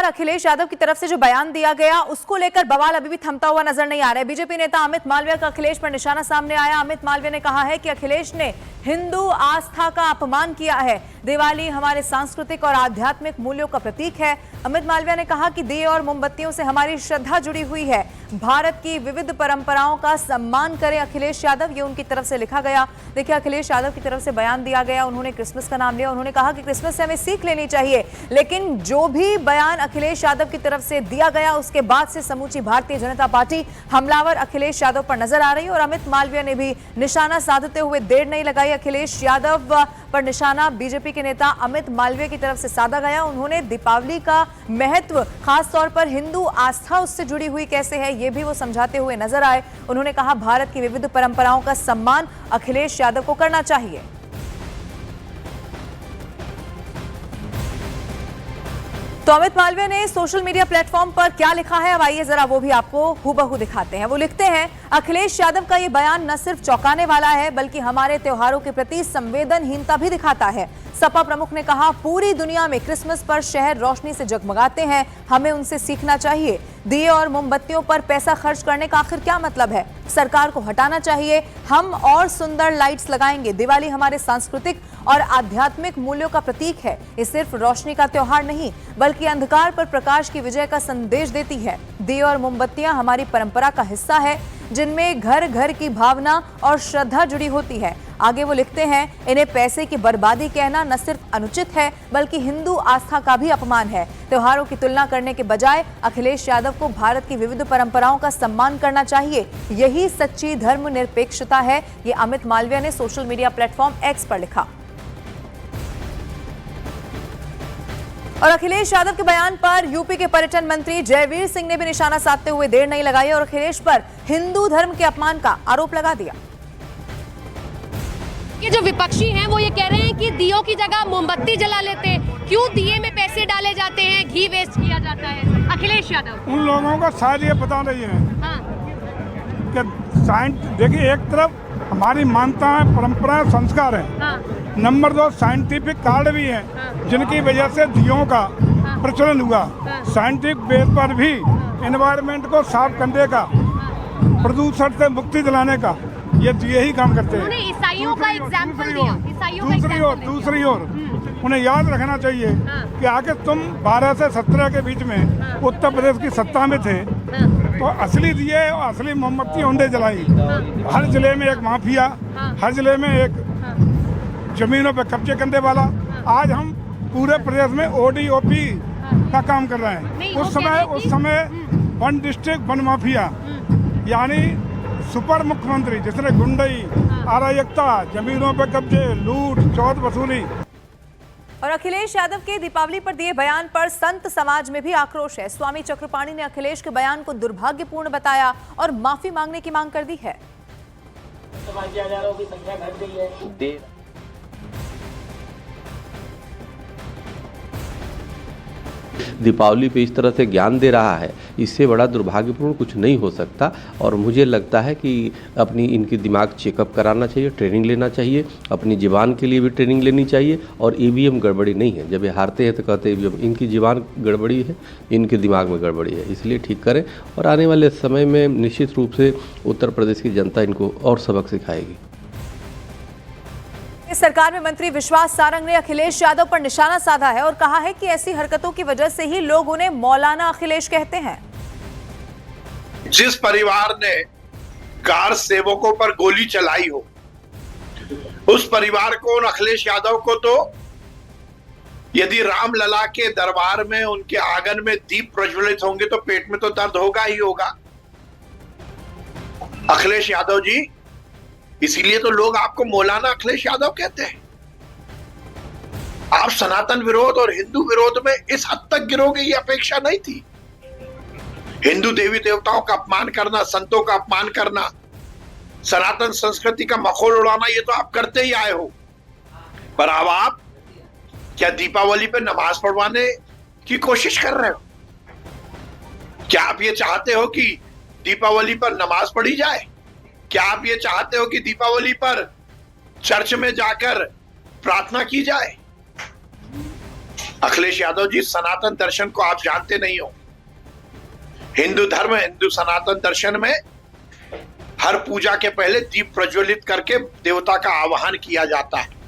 अखिलेश यादव की तरफ से जो बयान दिया गया उसको लेकर बवाल अभी भी थमता हुआ नजर नहीं आ रहा है। बीजेपी नेता अमित मालवीय का अखिलेश पर निशाना सामने आया। अमित मालवीय ने कहा है कि अखिलेश ने हिंदू आस्था का अपमान किया है। दिवाली हमारे सांस्कृतिक और आध्यात्मिक मूल्यों का प्रतीक है। अमित मालवीय ने कहा कि दिए और मोमबत्तियों से हमारी श्रद्धा जुड़ी हुई है। भारत की विविध परंपराओं का सम्मान करें अखिलेश यादव, ये उनकी तरफ से लिखा गया। देखिए, अखिलेश यादव की तरफ से बयान दिया गया, उन्होंने क्रिसमस का नाम लिया। उन्होंने कहा कि क्रिसमस से हमें सीख लेनी चाहिए, लेकिन जो भी बयान अखिलेश यादव की तरफ से दिया गया उसके बाद से समूची भारतीय जनता पार्टी हमलावर अखिलेश यादव पर नजर आ रही है। और अमित मालवीय ने भी निशाना साधते हुए देर नहीं लगाई। अखिलेश यादव पर निशाना बीजेपी के नेता अमित मालवीय की तरफ से साधा गया। उन्होंने दीपावली का महत्व, खास तौर पर हिंदू आस्था उससे जुड़ी हुई कैसे है, ये भी वो समझाते हुए नजर आए। उन्होंने कहा भारत की विविध परंपराओं का सम्मान अखिलेश यादव को करना चाहिए। तो अमित मालवीय ने सोशल मीडिया प्लेटफॉर्म पर क्या लिखा है, अब आइए जरा वो भी आपको हूबहू दिखाते हैं। वो लिखते हैं, अखिलेश यादव का ये बयान न सिर्फ चौंकाने वाला है बल्कि हमारे त्योहारों के प्रति संवेदनहीनता भी दिखाता है। सपा प्रमुख ने कहा, पूरी दुनिया में क्रिसमस पर शहर रोशनी से जगमगाते हैं, हमें उनसे सीखना चाहिए। दिए और मोमबत्तियों पर पैसा खर्च करने का आखिर क्या मतलब है? सरकार को हटाना चाहिए। हम और सुंदर लाइट्स लगाएंगे। दिवाली हमारे सांस्कृतिक और आध्यात्मिक मूल्यों का प्रतीक है। ये सिर्फ रोशनी का त्योहार नहीं बल्कि अंधकार पर प्रकाश की विजय का संदेश देती है। दिए और मोमबत्तियां हमारी परंपरा का हिस्सा है जिनमें घर घर की भावना और श्रद्धा जुड़ी होती है। आगे वो लिखते हैं, इन्हें पैसे की बर्बादी कहना न सिर्फ अनुचित है बल्कि हिंदू आस्था का भी अपमान है। त्योहारों की तुलना करने के बजाय अखिलेश यादव को भारत की विविध परंपराओं का सम्मान करना चाहिए। यही सच्ची धर्मनिरपेक्षता है, ये अमित मालवीय ने सोशल मीडिया प्लेटफॉर्म एक्स पर लिखा। और अखिलेश यादव के बयान पर यूपी के पर्यटन मंत्री जयवीर सिंह ने भी निशाना साधते हुए देर नहीं लगाई और अखिलेश पर हिंदू धर्म के अपमान का आरोप लगा दिया। ये जो विपक्षी हैं वो ये कह रहे हैं कि दियों की जगह मोमबत्ती जला लेते, क्यों दिए में पैसे डाले जाते हैं, घी वेस्ट किया जाता है। अखिलेश यादव उन लोगों को शायद ये पता नहीं है कि देखिए, एक तरफ हमारी मान्यता है, परंपरा, संस्कार है, नंबर 2 साइंटिफिक कार्ड भी हैं जिनकी वजह से दियों का प्रचलन हुआ। साइंटिफिक बेस पर भी एनवायरनमेंट को साफ करने का, प्रदूषण से मुक्ति दिलाने का ये यही काम करते हैं। ईसाइयों का एग्जाम्पल दिया। दूसरी ओर उन्हें याद रखना चाहिए कि आगे तुम 12 से 17 के बीच में उत्तर प्रदेश की सत्ता में थे तो असली दिए और असली मोमबत्ती औंधे जलाई। हर जिले में एक माफिया, हर जिले में एक जमीनों पे कब्जे करने वाला। आज हम पूरे प्रदेश में ODOP का काम कर रहे हैं। उस समय वन डिस्ट्रिक्ट वन माफिया, यानी सुपर मुख्यमंत्री जिसने गुंडई, अराजकता, जमीनों पे कब्जे, लूट, चौथ वसूली। और अखिलेश यादव के दीपावली पर दिए बयान पर संत समाज में भी आक्रोश है। स्वामी चक्रपाणी ने अखिलेश के बयान को दुर्भाग्यपूर्ण बताया और माफी मांगने की मांग कर दी है। दीपावली पे इस तरह से ज्ञान दे रहा है, इससे बड़ा दुर्भाग्यपूर्ण कुछ नहीं हो सकता। और मुझे लगता है कि अपनी इनकी दिमाग चेकअप कराना चाहिए, ट्रेनिंग लेना चाहिए, अपनी ज़बान के लिए भी ट्रेनिंग लेनी चाहिए। और EVM गड़बड़ी नहीं है, जब ये हारते हैं तो कहते हैं EVM, इनकी ज़बान गड़बड़ी है, इनके दिमाग में गड़बड़ी है, इसलिए ठीक करें। और आने वाले समय में निश्चित रूप से उत्तर प्रदेश की जनता इनको और सबक सिखाएगी। सरकार में मंत्री विश्वास सारंग ने अखिलेश यादव पर निशाना साधा है और कहा है कि ऐसी हरकतों की वजह से ही लोग उन्हें मौलाना अखिलेश कहते हैं। जिस परिवार ने कार सेवकों पर गोली चलाई हो, उस परिवार को, उन अखिलेश यादव को तो यदि रामलला के दरबार में उनके आंगन में दीप प्रज्वलित होंगे तो पेट में तो दर्द होगा ही होगा। अखिलेश यादव जी, इसीलिए तो लोग आपको मौलाना अखिलेश यादव कहते हैं। आप सनातन विरोध और हिंदू विरोध में इस हद तक गिरोगे ये अपेक्षा नहीं थी। हिंदू देवी देवताओं का अपमान करना, संतों का अपमान करना, सनातन संस्कृति का मखौल उड़ाना, ये तो आप करते ही आए हो। पर अब आप क्या दीपावली पे नमाज पढ़वाने की कोशिश कर रहे हो? क्या आप ये चाहते हो कि दीपावली पर नमाज पढ़ी जाए? क्या आप ये चाहते हो कि दीपावली पर चर्च में जाकर प्रार्थना की जाए? अखिलेश यादव जी, सनातन दर्शन को आप जानते नहीं हो। हिंदू धर्म, हिंदू सनातन दर्शन में हर पूजा के पहले दीप प्रज्वलित करके देवता का आवाहन किया जाता है।